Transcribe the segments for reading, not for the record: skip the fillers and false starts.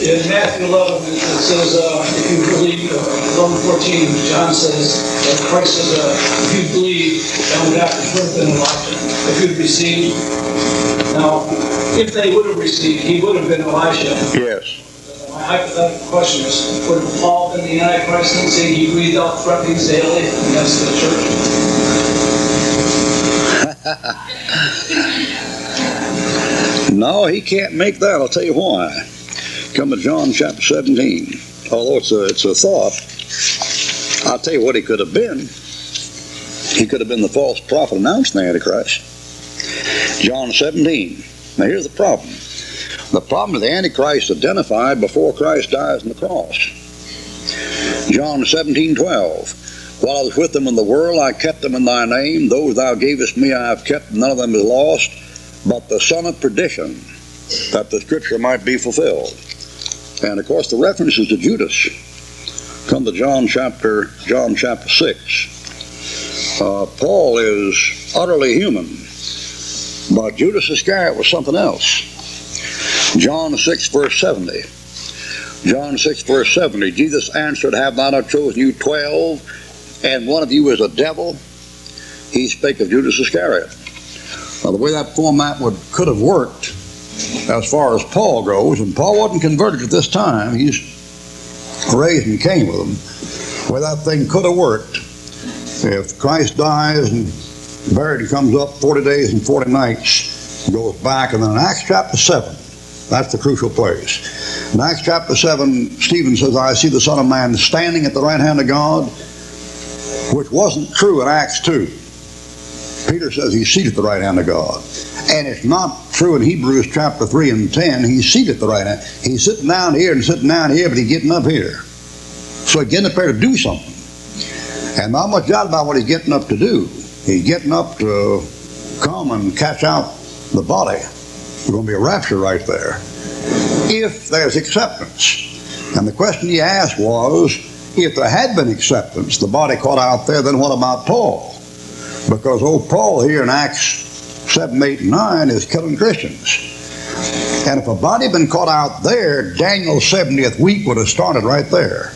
In Matthew 11, it says, if you believe, 11:14, John says that Christ says, if you believe, then would have to birth in Elijah. If you'd received. Now, if they would have received, he would have been Elijah. Yes. My hypothetical question is, would Paul have been the Antichrist and say he breathed out threatenings daily against the church? No, he can't make that. I'll tell you why. Come to John chapter 17. Although it's a thought, I'll tell you what he could have been. He could have been the false prophet announcing the Antichrist. John 17. Now here's the problem. The problem is the Antichrist identified before Christ dies on the cross. John 17:12. While I was with them in the world, I kept them in thy name. Those thou gavest me I have kept, none of them is lost, but the son of perdition, that the scripture might be fulfilled. And of course the reference is to Judas. Come to John chapter 6. Paul is utterly human, but Judas Iscariot was something else. John 6 verse 70. John 6 verse 70. Jesus answered, have not I chosen you 12, and one of you is a devil? He spake of Judas Iscariot. Now the way that format could have worked as far as Paul goes, and Paul wasn't converted at this time, he's raised and came with them. The way that thing could have worked, if Christ dies and buried and comes up 40 days and 40 nights, goes back, and then in Acts chapter 7, that's the crucial place. In Acts chapter 7, Stephen says, I see the Son of Man standing at the right hand of God, which wasn't true in Acts 2. Peter says he's seated at the right hand of God. And it's not true in Hebrews chapter 3 and 10. He's seated at the right hand. He's sitting down here and sitting down here, but he's getting up here. So he's getting up there to do something. And not much doubt about what he's getting up to do. He's getting up to come and catch out the body. There's going to be a rapture right there, if there's acceptance. And the question he asked was, if there had been acceptance, the body caught out there, then what about Paul? Because old Paul here in Acts 7, 8, and 9 is killing Christians. And if a body had been caught out there, Daniel's 70th week would have started right there.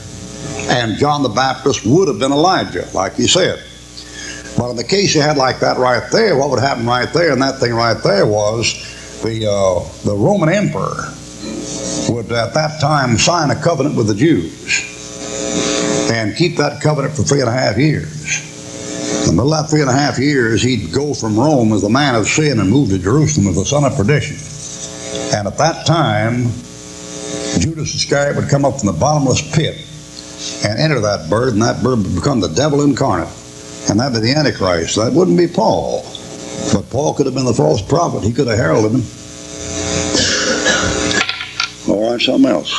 And John the Baptist would have been Elijah, like he said. But in the case you had like that right there, what would happen right there, and that thing right there was the Roman emperor would at that time sign a covenant with the Jews and keep that covenant for 3.5 years. In the middle of that 3.5 years, he'd go from Rome as the man of sin and move to Jerusalem as the son of perdition. And at that time, Judas Iscariot would come up from the bottomless pit and enter that bird, and that bird would become the devil incarnate. And that would be the Antichrist. That wouldn't be Paul. But Paul could have been the false prophet. He could have heralded him. All right, something else.